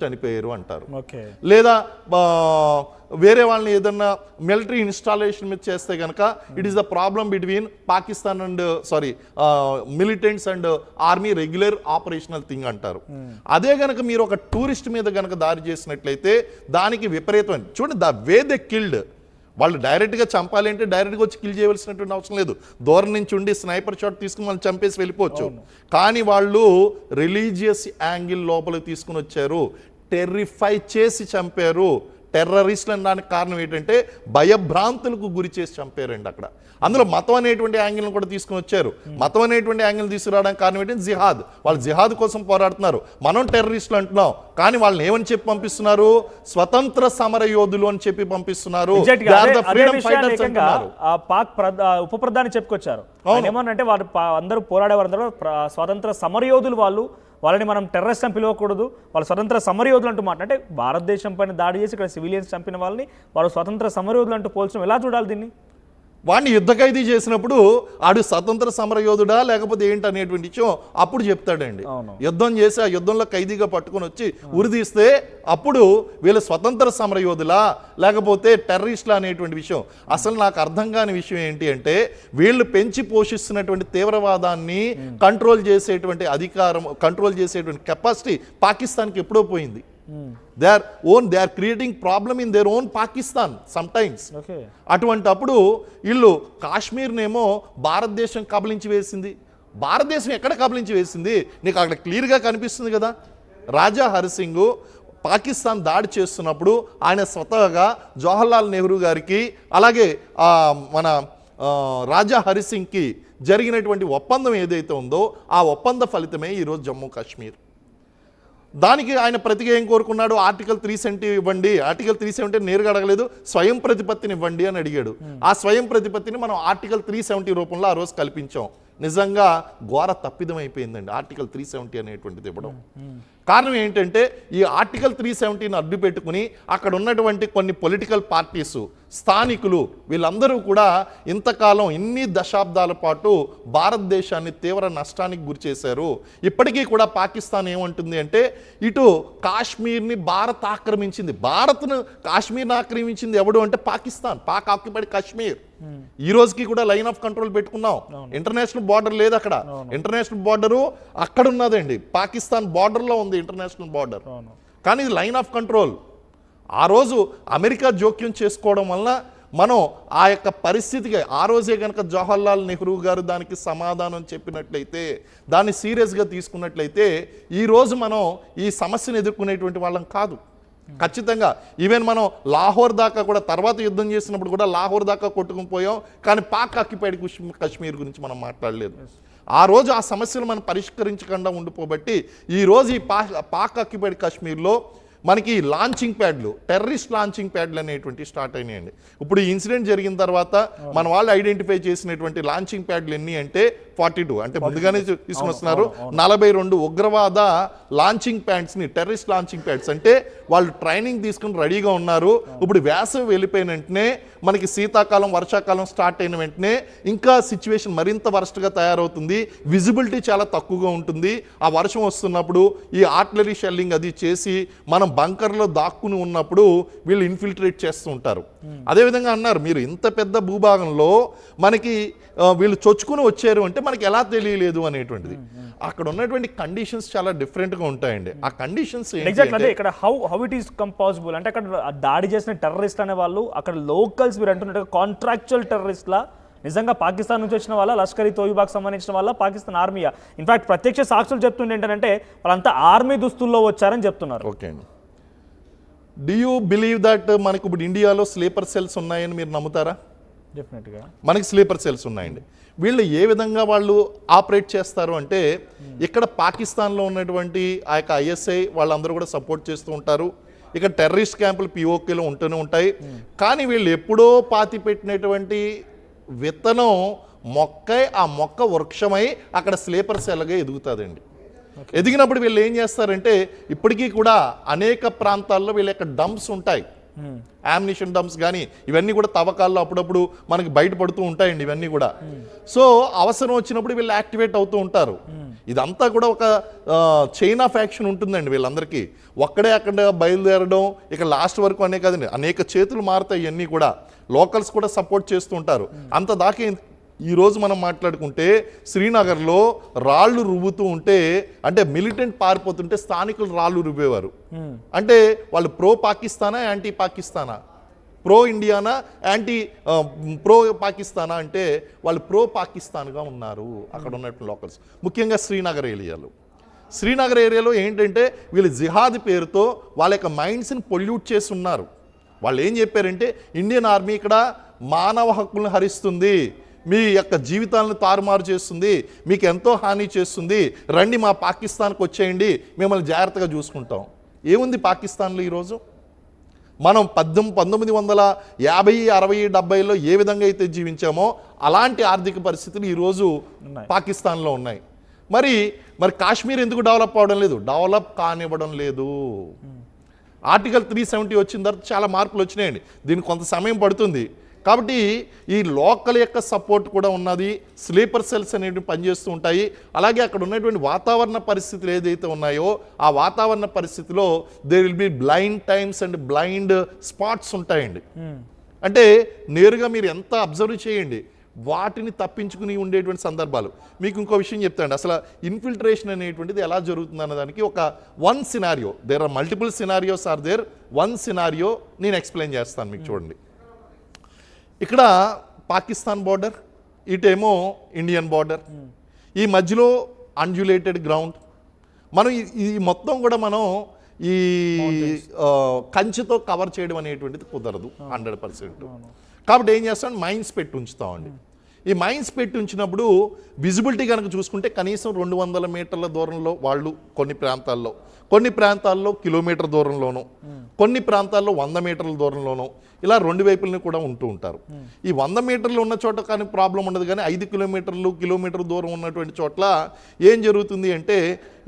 చనిపోయారు అంటారు. ఓకే. లేదా వేరే వాళ్ళని ఏదన్నా మిలిటరీ ఇన్స్టాలేషన్ మీద చేస్తే కనుక it is the problem between Pakistan and militants and army regular operational thing అంటారు. అదే గనక మీరు ఒక టూరిస్ట్ మీద గనక దాడి చేసినట్లయితే దానికి విపరీతమైన చూడండి ద వే దే కిల్డ్. వాళ్ళు డైరెక్ట్గా చంపాలి అంటే డైరెక్ట్గా వచ్చి కిల్ చేయవలసినటువంటి అవసరం లేదు. దూరం నుంచి ఉండి స్నైపర్ షాట్ తీసుకుని వాళ్ళు చంపేసి వెళ్ళిపోవచ్చు. కానీ వాళ్ళు రిలీజియస్ యాంగిల్ లోపలికి తీసుకుని వచ్చారు, టెర్రిఫై చేసి చంపారు. టెర్రరిస్టులు అనడానికి కారణం ఏంటంటే భయభ్రాంతులకు గురి చేసి చంపారండి అక్కడ. అందులో మతం అనేటువంటి యాంగిల్ని కూడా తీసుకుని వచ్చారు. మతం అనేటువంటి యాంగిల్ తీసుకురావడానికి కారణం ఏంటంటే జిహాద్. వాళ్ళు జిహాద్ కోసం పోరాడుతున్నారు. మనం టెర్రరిస్టులు అంటున్నాం, కానీ వాళ్ళని ఏమని చెప్పి పంపిస్తున్నారు? స్వతంత్ర సమర యోధులు అని చెప్పి పంపిస్తున్నారు. పాక్ ఉప ప్రధాని చెప్పుకొచ్చారు ఏమనంటే వారు అందరూ పోరాడేవారు స్వతంత్ర సమర యోధులు, వాళ్ళని మనం టెర్రరిస్ట్ అని పిలవకూడదు, వాళ్ళు స్వతంత్ర సమరయోధులు అంటూ మాట. అంటే భారతదేశం పైన దాడి చేసి ఇక్కడ సివిలియన్స్ చంపిన వాళ్ళని వాళ్ళు స్వతంత్ర సమరయోధులు అంటూ పోల్చడం ఎలా చూడాలి దీన్ని? వాడిని యుద్ధ ఖైదీ చేసినప్పుడు ఆడు స్వతంత్ర సమరయోధుడా లేకపోతే ఏంటి అనేటువంటి విషయం అప్పుడు చెప్తాడండి. యుద్ధం చేసి ఆ యుద్ధంలో ఖైదీగా పట్టుకొని వచ్చి ఉరిదీస్తే అప్పుడు వీళ్ళు స్వతంత్ర సమరయోధులా లేకపోతే టెర్రరిస్టులా అనేటువంటి విషయం. అసలు నాకు అర్థం కాని విషయం ఏంటి అంటే వీళ్ళు పెంచి పోషిస్తున్నటువంటి తీవ్రవాదాన్ని కంట్రోల్ చేసేటువంటి అధికారం, కంట్రోల్ చేసేటువంటి కెపాసిటీ పాకిస్తాన్కి ఎప్పుడో పోయింది. they are creating problem in their own Pakistan sometimes. అటువంటప్పుడు వీళ్ళు కాశ్మీర్నేమో భారతదేశం కబలించి వేసింది. భారతదేశం ఎక్కడ కబలించి వేసింది? నీకు అక్కడ క్లియర్గా కనిపిస్తుంది కదా. రాజా హరిసింగ్ పాకిస్తాన్ దాడి చేస్తున్నప్పుడు ఆయన స్వతహాగా జవహర్లాల్ నెహ్రూ గారికి అలాగే మన రాజా హరిసింగ్కి జరిగినటువంటి ఒప్పందం ఏదైతే ఉందో ఆ ఒప్పంద ఫలితమే ఈరోజు జమ్మూ కాశ్మీర్. దానికి ఆయన ప్రతిగా ఏం కోరుకున్నాడు? ఆర్టికల్ 370 ఇవ్వండి. ఆర్టికల్ 370 నేరుగా అడగలేదు, స్వయం ప్రతిపత్తిని ఇవ్వండి అని అడిగాడు. ఆ స్వయం ప్రతిపత్తిని మనం ఆర్టికల్ 370 రూపంలో ఆ రోజు కల్పించాం. నిజంగా ఘోర తప్పిదం అయిపోయిందండి ఆర్టికల్ 370 అనేటువంటిది ఇవ్వడం. కారణం ఏంటంటే ఈ ఆర్టికల్ 370ని అడ్డు పెట్టుకుని అక్కడ ఉన్నటువంటి కొన్ని పొలిటికల్ పార్టీస్, స్థానికులు వీళ్ళందరూ కూడా ఇంతకాలం ఇన్ని దశాబ్దాల పాటు భారతదేశాన్ని తీవ్ర నష్టానికి గురి చేశారు. ఇప్పటికీ కూడా పాకిస్తాన్ ఏమంటుంది అంటే ఇటు కాశ్మీర్ని భారత్ ఆక్రమించింది. భారత్ను కాశ్మీర్ని ఆక్రమించింది ఎవడు అంటే పాకిస్తాన్, పాక్ ఆక్యుపైడ్ కాశ్మీర్. ఈ రోజుకి కూడా లైన్ ఆఫ్ కంట్రోల్ పెట్టుకున్నాం. ఇంటర్నేషనల్ బార్డర్ లేదు అక్కడ. ఇంటర్నేషనల్ బార్డరు అక్కడ ఉన్నదండి, పాకిస్తాన్ బార్డర్లో ఉంది ఇంటర్నేషనల్ బార్డర్. కానీ ఇది లైన్ ఆఫ్ కంట్రోల్. ఆ రోజు అమెరికా జోక్యం చేసుకోవడం వలన మనం ఆ యొక్క పరిస్థితికి ఆ రోజే కనుక జవహర్లాల్ నెహ్రూ గారు దానికి సమాధానం చెప్పినట్లయితే, దాన్ని సీరియస్గా తీసుకున్నట్లయితే ఈరోజు మనం ఈ సమస్యను ఎదుర్కొనేటువంటి వాళ్ళం కాదు. ఖచ్చితంగా ఈవెన్ మనం లాహోర్ దాకా కూడా తర్వాత యుద్ధం చేసినప్పుడు కూడా లాహోర్ దాకా కొట్టుకుని పోయాం, కానీ పాక్ ఆక్యుపైడ్ కాశ్మీర్ గురించి మనం మాట్లాడలేదు. ఆ రోజు ఆ సమస్యలు మనం పరిష్కరించకుండా ఉండిపోబట్టి ఈరోజు ఈ పాక్ ఆక్యుపైడ్ కాశ్మీర్లో మనకి లాంచింగ్ ప్యాడ్లు, టెర్రరిస్ట్ లాంచింగ్ ప్యాడ్లు అనేటువంటి స్టార్ట్ అయినాయండి. ఇప్పుడు ఈ ఇన్సిడెంట్ జరిగిన తర్వాత మన వాళ్ళు ఐడెంటిఫై చేసినటువంటి లాంచింగ్ ప్యాడ్లు ఎన్ని అంటే 42, అంటే ముందుగానే తీసుకుని వస్తున్నారు. 42 ఉగ్రవాద లాంచింగ్ ప్యాడ్స్ని, టెర్రరిస్ట్ లాంచింగ్ ప్యాడ్స్ అంటే వాళ్ళు ట్రైనింగ్ తీసుకుని రెడీగా ఉన్నారు. ఇప్పుడు వేసవి వెళ్ళిపోయిన వెంటనే మనకి శీతాకాలం వర్షాకాలం స్టార్ట్ అయిన వెంటనే ఇంకా సిచ్యువేషన్ మరింత వరస్ట్గా తయారవుతుంది. విజిబిలిటీ చాలా తక్కువగా ఉంటుంది. ఆ వర్షం వస్తున్నప్పుడు ఈ ఆర్టిలరీ షెల్లింగ్ అది చేసి మనం బంకర్లో దాక్కుని ఉన్నప్పుడు వీళ్ళు ఇన్ఫిల్ట్రేట్ చేస్తూ ఉంటారు. అదేవిధంగా అన్నారు మీరు ఇంత పెద్ద భూభాగంలో మనకి వీళ్ళు చొచ్చుకుని వచ్చారు అంటే మనకి ఎలా తెలియలేదు అనేటువంటిది. అక్కడ ఉన్నటువంటి కండిషన్స్ చాలా డిఫరెంట్గా ఉంటాయండి. ఆ కండిషన్స్ ఇక్కడ హౌ ఇట్ ఈస్ పాసిబుల్ అంటే అక్కడ దాడి చేసిన టెర్రరిస్ట్ అనే వాళ్ళు అక్కడ లోకల్స్ మీరు అంటున్నట్టుగా కాంట్రాక్చువల్ టెర్రరిస్ట్లా నిజంగా పాకిస్తాన్ నుంచి వచ్చిన వాళ్ళ, లష్కర్ తోయిబాకి సంబంధించిన వాళ్ళ, పాకిస్తాన్ ఆర్మీయా? ఇన్ఫాక్ట్ ప్రత్యక్ష సాక్షులు చెప్తుండే ఏంటంటే వాళ్ళంతా ఆర్మీ దుస్తుల్లో వచ్చారని చెప్తున్నారు. ఓకే అండి, డూ యూ బిలీవ్ దట్ మనకు ఇప్పుడు ఇండియాలో స్లీపర్ సెల్స్ ఉన్నాయని మీరు నమ్ముతారా? డెఫినెట్గా మనకి స్లీపర్ సెల్స్ ఉన్నాయండి. వీళ్ళు ఏ విధంగా వాళ్ళు ఆపరేట్ చేస్తారు అంటే ఇక్కడ పాకిస్తాన్లో ఉన్నటువంటి ఆ యొక్క ISI వాళ్ళందరూ కూడా సపోర్ట్ చేస్తూ ఉంటారు. ఇక్కడ టెర్రరిస్ట్ క్యాంపులు POKలో ఉంటూనే ఉంటాయి. కానీ వీళ్ళు ఎప్పుడో పాతి పెట్టినటువంటి విత్తనం మొక్కై ఆ మొక్క వృక్షమై అక్కడ స్లీపర్ సెల్గా ఎదుగుతుందండి. ఎదిగినప్పుడు వీళ్ళు ఏం చేస్తారంటే ఇప్పటికీ కూడా అనేక ప్రాంతాల్లో వీళ్ళ యొక్క డంప్స్ ఉంటాయి. యామ్నిషన్ డంప్స్ కానీ ఇవన్నీ కూడా తవ్వకాల్లో అప్పుడప్పుడు మనకి బయటపడుతూ ఉంటాయండి ఇవన్నీ కూడా. సో అవసరం వచ్చినప్పుడు వీళ్ళు యాక్టివేట్ అవుతూ ఉంటారు. ఇదంతా కూడా ఒక చైన్ ఆఫ్ యాక్షన్ ఉంటుందండి వీళ్ళందరికీ. ఒక్కడే అక్కడ బయలుదేరడం ఇక లాస్ట్ వరకు అనే కదండి, అనేక చేతులు మారుతాయి ఇవన్నీ కూడా. లోకల్స్ కూడా సపోర్ట్ చేస్తూ ఉంటారు. అంత దాకా ఈరోజు మనం మాట్లాడుకుంటే శ్రీనగర్లో రాళ్ళు రువ్వుతూ ఉంటే, అంటే మిలిటెంట్ పారిపోతుంటే స్థానికులు రాళ్ళు రువ్వేవారు. అంటే వాళ్ళు ప్రో పాకిస్తానా యాంటీ పాకిస్తానా, ప్రో ఇండియానా యాంటీ ప్రో పాకిస్తానా అంటే వాళ్ళు ప్రో పాకిస్తాన్గా ఉన్నారు అక్కడ ఉన్నట్టు లోకల్స్, ముఖ్యంగా శ్రీనగర్ ఏరియాలో. శ్రీనగర్ ఏరియాలో ఏంటంటే వీళ్ళు జిహాద్ పేరుతో వాళ్ళ యొక్క మైండ్స్ని పొల్యూట్ చేసి ఉన్నారు. వాళ్ళు ఏం చెప్పారంటే ఇండియన్ ఆర్మీ ఇక్కడ మానవ హక్కులను హరిస్తుంది, మీ యొక్క జీవితాలను తారుమారు చేస్తుంది, మీకు ఎంతో హాని చేస్తుంది, రండి మా పాకిస్తాన్కి వచ్చేయండి, మిమ్మల్ని జాగ్రత్తగా చూసుకుంటాం. ఏముంది పాకిస్తాన్లో ఈరోజు? మనం 1950, 60, 70లో ఏ విధంగా అయితే జీవించామో అలాంటి ఆర్థిక పరిస్థితులు ఈరోజు పాకిస్తాన్లో ఉన్నాయి. మరి కాశ్మీర్ ఎందుకు డెవలప్ అవ్వడం లేదు? డెవలప్ కానివ్వడం లేదు. ఆర్టికల్ 370 వచ్చిన తర్వాత చాలా మార్పులు వచ్చినాయండి. దీనికి కొంత సమయం పడుతుంది. కాబట్టి ఈ లోకల్ యొక్క సపోర్ట్ కూడా ఉన్నది. స్లీపర్ సెల్స్ అనేవి పనిచేస్తూ ఉంటాయి. అలాగే అక్కడ ఉన్నటువంటి వాతావరణ పరిస్థితులు ఏదైతే ఉన్నాయో ఆ వాతావరణ పరిస్థితిలో there will be blind times and blind spots ఉంటాయండి. అంటే నేరుగా మీరు ఎంత అబ్జర్వ్ చేయండి, వాటిని తప్పించుకుని ఉండేటువంటి సందర్భాలు. మీకు ఇంకో విషయం చెప్తాండి, అసలు ఇన్ఫిల్ట్రేషన్ అనేటువంటిది ఎలా జరుగుతుంది అన్నదానికి ఒక one scenario, there are multiple scenarios are there, one scenario నేను ఎక్స్ప్లెయిన్ చేస్తాను మీకు. చూడండి, ఇక్కడ పాకిస్తాన్ బార్డర్, ఇటేమో ఇండియన్ బార్డర్, ఈ మధ్యలో అన్జులేటెడ్ గ్రౌండ్. మనం ఈ మొత్తం కూడా మనం ఈ కంచెతో కవర్ చేయడం అనేటువంటిది కుదరదు 100%. కాబట్టి ఏం చేస్తాం, మైన్స్ పెట్టి ఉంచుతామండి. ఈ మైన్స్ పెట్టి ఉంచినప్పుడు విజిబిలిటీ కనుక చూసుకుంటే కనీసం 200 మీటర్ల దూరంలో వాళ్ళు కొన్ని ప్రాంతాల్లో కిలోమీటర్ దూరంలోనూ, కొన్ని ప్రాంతాల్లో 100 మీటర్ల దూరంలోనూ, ఇలా రెండు వైపులని కూడా ఉంటూ ఉంటారు. ఈ 100 మీటర్లు ఉన్న చోట కానీ ప్రాబ్లం ఉండదు, కానీ 5 కిలోమీటర్ దూరం ఉన్నటువంటి చోట్ల ఏం జరుగుతుంది అంటే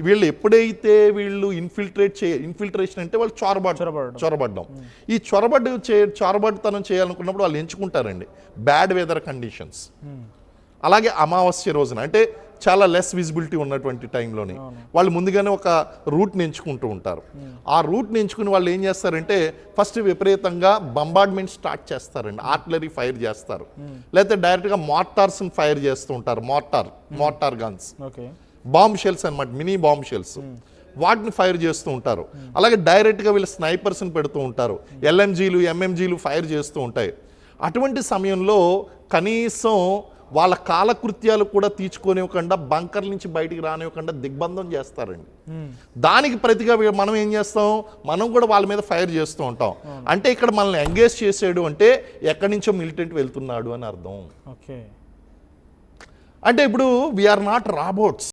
వీళ్ళు ఎప్పుడైతే వీళ్ళు ఇన్ఫిల్ట్రేషన్ అంటే వాళ్ళు చొరబడ్డం, ఈ చొరబడ్డతనం చేయాలనుకున్నప్పుడు వాళ్ళు ఎంచుకుంటారండి బ్యాడ్ వెదర్ కండిషన్స్. అలాగే అమావాస్య రోజున అంటే చాలా లెస్ విజిబిలిటీ ఉన్నటువంటి టైంలోని వాళ్ళు ముందుగానే ఒక రూట్ని ఎంచుకుంటూ ఉంటారు. ఆ రూట్ని ఎంచుకుని వాళ్ళు ఏం చేస్తారంటే ఫస్ట్ విపరీతంగా బంబార్డ్మెంట్ స్టార్ట్ చేస్తారండి. ఆర్టిలరీ ఫైర్ చేస్తారు, లేకపోతే డైరెక్ట్గా మార్టార్స్ని ఫైర్ చేస్తూ ఉంటారు. మార్టార్ గన్స్, బాంబ్ షెల్స్ అన్నమాట, మినీ బాంబ్ షెల్స్, వాటిని ఫైర్ చేస్తూ ఉంటారు. అలాగే డైరెక్ట్గా వీళ్ళు స్నైపర్స్ని పెడుతూ ఉంటారు, LMGలు MMGలు ఫైర్ చేస్తూ ఉంటాయి. అటువంటి సమయంలో కనీసం వాళ్ళ కాలకృత్యాలు కూడా తీర్చుకోనివ్వకుండా, బంకర్ నుంచి బయటికి రానివ్వకుండా దిగ్బంధం చేస్తారండి. దానికి ప్రతిగా మనం ఏం చేస్తాం, మనం కూడా వాళ్ళ మీద ఫైర్ చేస్తూ ఉంటాం. అంటే ఇక్కడ మనల్ని ఎంగేజ్ చేసాడు అంటే ఎక్కడి నుంచో మిలిటెంట్ వెళ్తున్నాడు అని అర్థం. అంటే ఇప్పుడు వీఆర్ నాట్ రాబోట్స్.